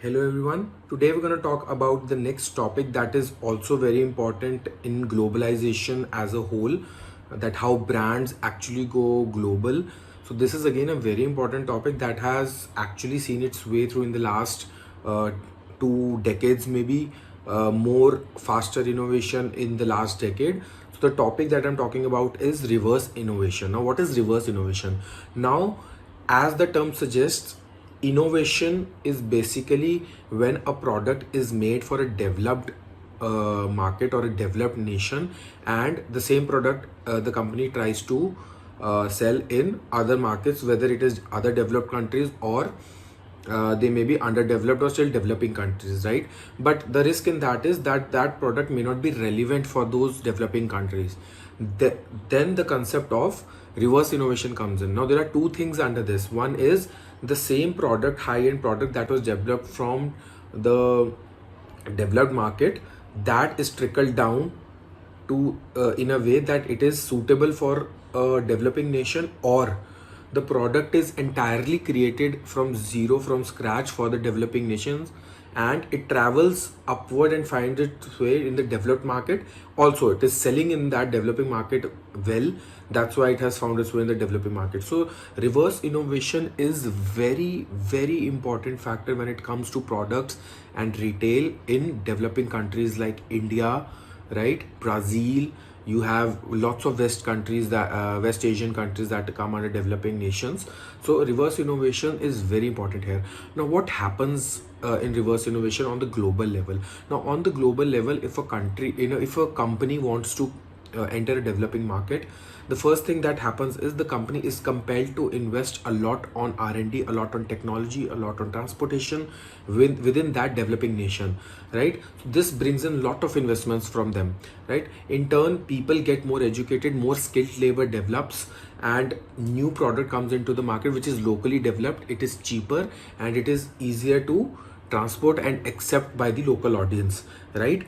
Hello everyone. Today we're going to talk about the next topic that is also very important in globalization as a whole, that how brands actually go global. So this is again a very important topic that has actually seen its way through in the last 2 decades, maybe more faster innovation in the last decade. So the topic that I'm talking about is reverse innovation. Now, what is reverse innovation? Now, as the term suggests, innovation is basically when a product is made for a developed market or a developed nation, and the same product the company tries to sell in other markets, whether it is other developed countries or they may be underdeveloped or still developing countries, right? But the risk in that is that that product may not be relevant for those developing countries. Then the concept of reverse innovation comes in. Now there are two things under this. One is the same product, high-end product that was developed from the developed market, that is trickled down to in a way that it is suitable for a developing nation, or the product is entirely created from zero, from scratch for the developing nations, and it travels upward and finds its way in the developed market. Also, it is selling in that developing market well. That's why it has found its way in the developing market. So reverse innovation is very important factor when it comes to products and retail in developing countries like India, right? Brazil. You have lots of West Asian countries that come under developing nations. So reverse innovation is very important here. Now, what happens in reverse innovation on the global level? Now, on the global level, if a country, if a company wants to enter a developing market, the first thing that happens is the company is compelled to invest a lot on R&D, a lot on technology, a lot on transportation within that developing nation, right? So this brings in a lot of investments from them, right? In turn, people get more educated, more skilled labor develops, and new product comes into the market which is locally developed. It is cheaper and it is easier to transport and accept by the local audience, right?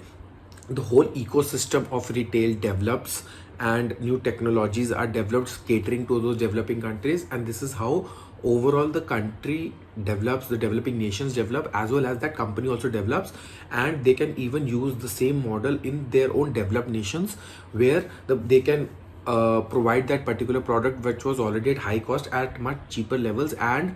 The whole ecosystem of retail develops and new technologies are developed catering to those developing countries, and this is how overall the country develops, the developing nations develop, as well as that company also develops, and they can even use the same model in their own developed nations, where they can provide that particular product which was already at high cost at much cheaper levels, and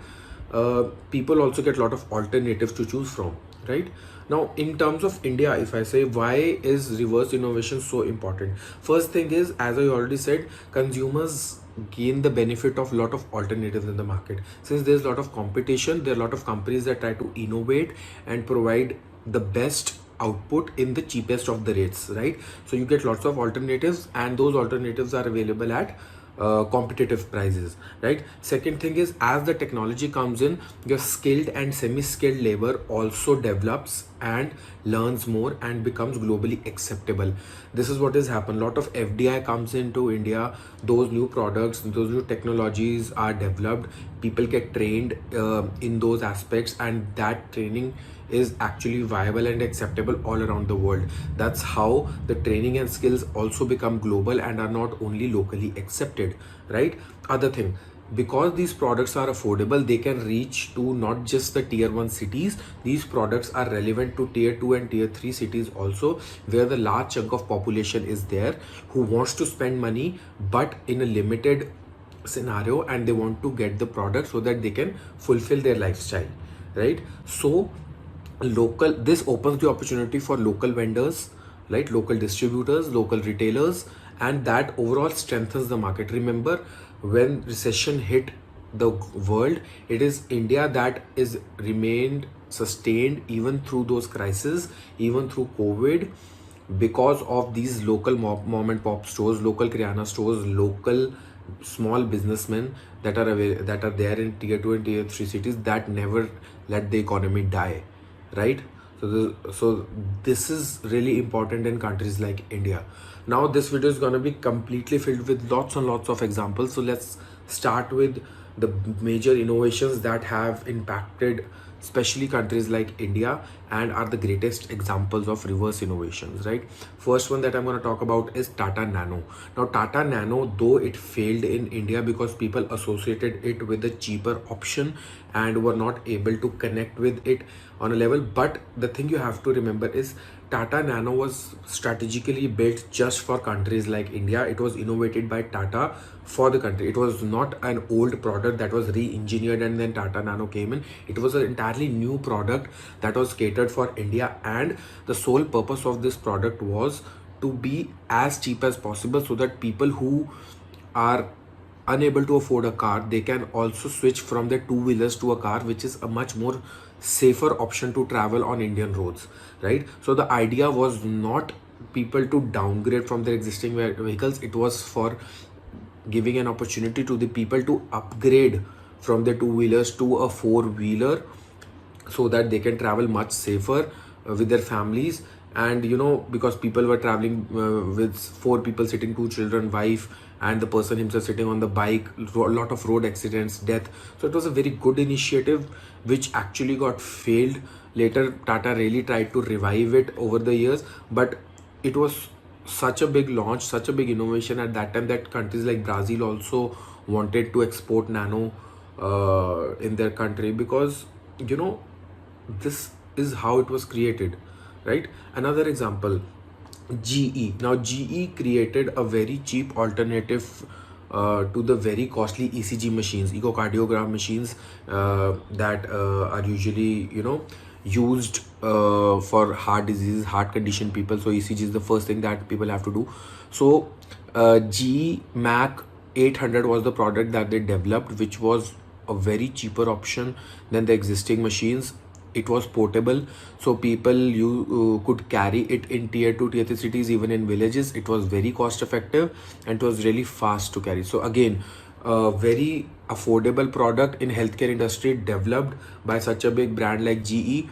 people also get a lot of alternatives to choose from, right? Now, in terms of India, if I say why is reverse innovation so important, first thing is, as I already said, consumers gain the benefit of a lot of alternatives in the market. Since there's a lot of competition, there are a lot of companies that try to innovate and provide the best output in the cheapest of the rates, right? So you get lots of alternatives, and those alternatives are available at competitive prices, right? Second thing is, as the technology comes in, your skilled and semi-skilled labor also develops and learns more and becomes globally acceptable. This is what has happened. A lot of FDI comes into India. Those new products, those new technologies are developed. People get trained in those aspects, and that training is actually viable and acceptable all around the world. That's how the training and skills also become global and are not only locally accepted, right? Other thing, because these products are affordable, they can reach to not just the tier 1 cities. These products are relevant to tier 2 and tier 3 cities also, where the large chunk of population is there who wants to spend money but in a limited scenario, and they want to get the product so that they can fulfill their lifestyle, right? So this opens the opportunity for local vendors, right? Local distributors, local retailers, and that overall strengthens the market. Remember, when recession hit the world, it is India that is remained sustained even through those crises, even through COVID, because of these local mom and pop stores, local kirana stores, local small businessmen that are there in tier 2 and tier 3 cities, that never let the economy die, right? So this is really important in countries like India. Now this video is going to be completely filled with lots and lots of examples. So let's start with the major innovations that have impacted especially countries like India, and are the greatest examples of reverse innovations, right? First one that I'm going to talk about is Tata Nano. Now, Tata Nano, though it failed in India because people associated it with a cheaper option and were not able to connect with it on a level, but the thing you have to remember is Tata Nano was strategically built just for countries like India. It was innovated by Tata for the country. It was not an old product that was re-engineered and then Tata Nano came in. It was an entirely new product that was catered for India, and the sole purpose of this product was to be as cheap as possible so that people who are unable to afford a car, they can also switch from their two-wheelers to a car, which is a much more safer option to travel on Indian roads, right? So the idea was not people to downgrade from their existing vehicles. It was for giving an opportunity to the people to upgrade from their two-wheelers to a four-wheeler so that they can travel much safer with their families. And because people were traveling with four people sitting, two children, wife, and the person himself sitting on the bike, a lot of road accidents, death. So it was a very good initiative which actually got failed. Later Tata really tried to revive it over the years, but it was such a big launch, such a big innovation at that time, that countries like Brazil also wanted to export nano in their country, because this is how it was created, right? Another example, GE. Now GE created a very cheap alternative to the very costly ECG machines, echocardiogram machines, that are usually used for heart diseases, heart condition people. So ECG is the first thing that people have to do. So GE Mac 800 was the product that they developed, which was a very cheaper option than the existing machines. It was portable, so people you could carry it in tier 2, tier 3 cities, even in villages. It was very cost effective and it was really fast to carry. So again, a very affordable product in healthcare industry, developed by such a big brand like GE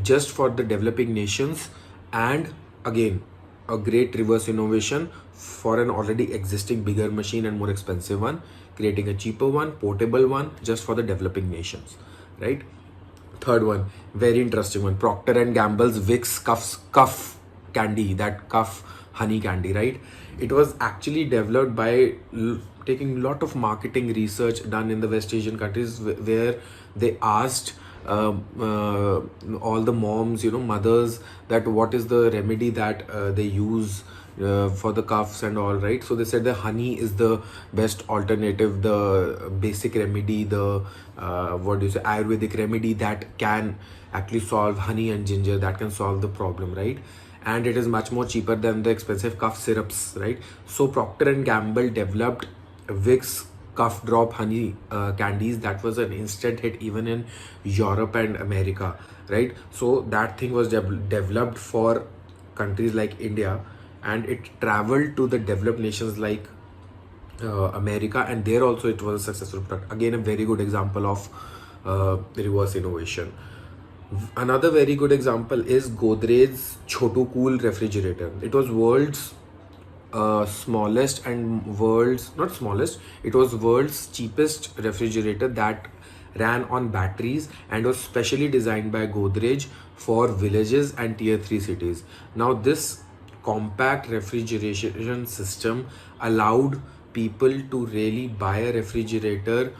just for the developing nations. And again, a great reverse innovation for an already existing bigger machine and more expensive one, creating a cheaper one, portable one, just for the developing nations, right? Third one, very interesting one, Procter and Gamble's Vicks Cuff candy, that Cuff honey candy, right? It was actually developed by taking a lot of marketing research done in the West Asian countries, where they asked all the moms, mothers, that what is the remedy that they use for the coughs and all, right? So they said the honey is the best alternative, the basic remedy, the Ayurvedic remedy that can actually solve, honey and ginger, that can solve the problem, right? And it is much more cheaper than the expensive cough syrups, right? So Procter and Gamble developed Vicks cough drop honey candies. That was an instant hit even in Europe and America, right? So that thing was developed for countries like India, and it traveled to the developed nations like America, and there also it was a successful product. Again, a very good example of reverse innovation. Another very good example is Godrej's Chotu Cool refrigerator. It was world's smallest and world's not smallest, it was world's cheapest refrigerator that ran on batteries and was specially designed by Godrej for villages and tier 3 cities. Now this compact refrigeration system allowed people to really buy a refrigerator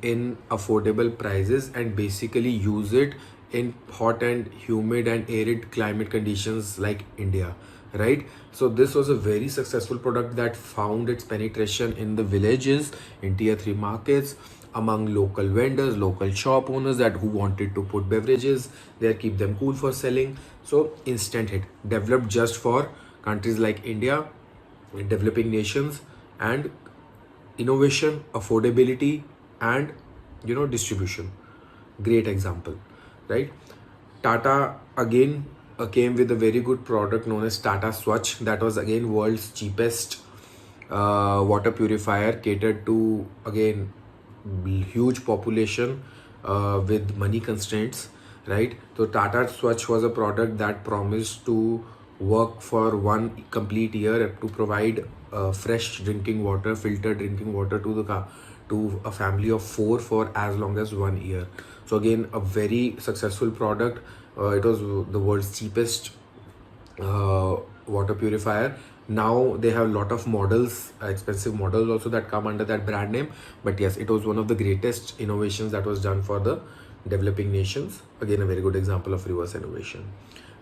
in affordable prices and basically use it in hot and humid and arid climate conditions like India, right? So this was a very successful product that found its penetration in the villages, in tier 3 markets, among local vendors, local shop owners that who wanted to put beverages there, keep them cool for selling. So instant hit, developed just for countries like India, developing nations, and innovation, affordability, and distribution. Great example, right? Tata again came with a very good product known as Tata Swatch. That was again world's cheapest water purifier, catered to again huge population with money constraints, right? So Tata Swatch was a product that promised to work for one complete year to provide fresh drinking water, filtered drinking water to a family of 4 for as long as 1 year. So again, a very successful product. It was the world's cheapest water purifier. Now they have a lot of models, expensive models also, that come under that brand name. But yes, it was one of the greatest innovations that was done for the developing nations. Again, a very good example of reverse innovation,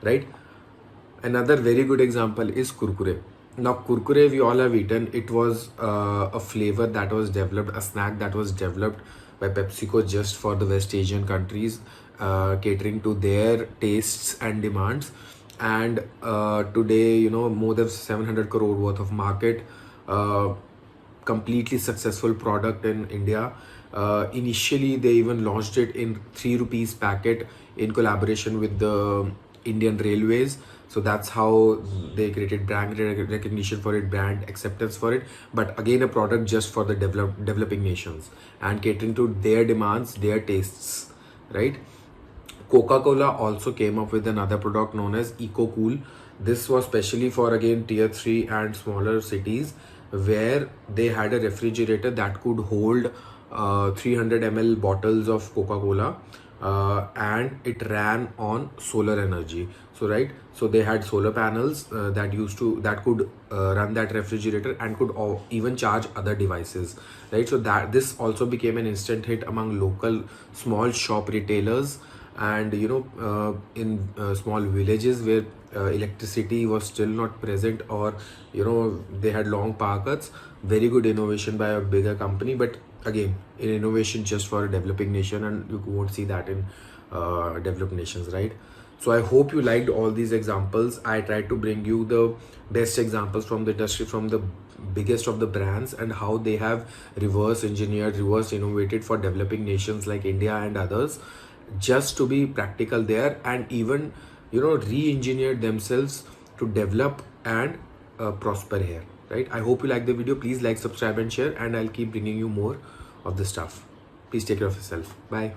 right? Another very good example is kurkure. Now, kurkure we all have eaten. It was a flavor that was developed, a snack that was developed by PepsiCo just for the West Asian countries, catering to their tastes and demands. And today, more than 700 crore worth of market, completely successful product in India. Initially, they even launched it in 3 rupees packet in collaboration with the Indian Railways. So that's how they created brand recognition for it, brand acceptance for it. But again, a product just for the developing nations and catering to their demands, their tastes, right? Coca-Cola also came up with another product known as Eco Cool. This was specially for again tier 3 and smaller cities, where they had a refrigerator that could hold 300 ml bottles of Coca-Cola, and it ran on solar energy. So they had solar panels that could run that refrigerator and could even charge other devices, right? So that this also became an instant hit among local small shop retailers, and in small villages where electricity was still not present, or they had long power cuts. Very good innovation by a bigger company, but again, in innovation just for a developing nation, and you won't see that in developed nations, right? So I hope you liked all these examples. I tried to bring you the best examples from the industry, from the biggest of the brands, and how they have reverse engineered, reverse innovated for developing nations like India and others, just to be practical there, and even re-engineered themselves to develop and prosper here, right? I hope you like the video. Please like, subscribe and share, and I'll keep bringing you more of this stuff. Please take care of yourself. Bye.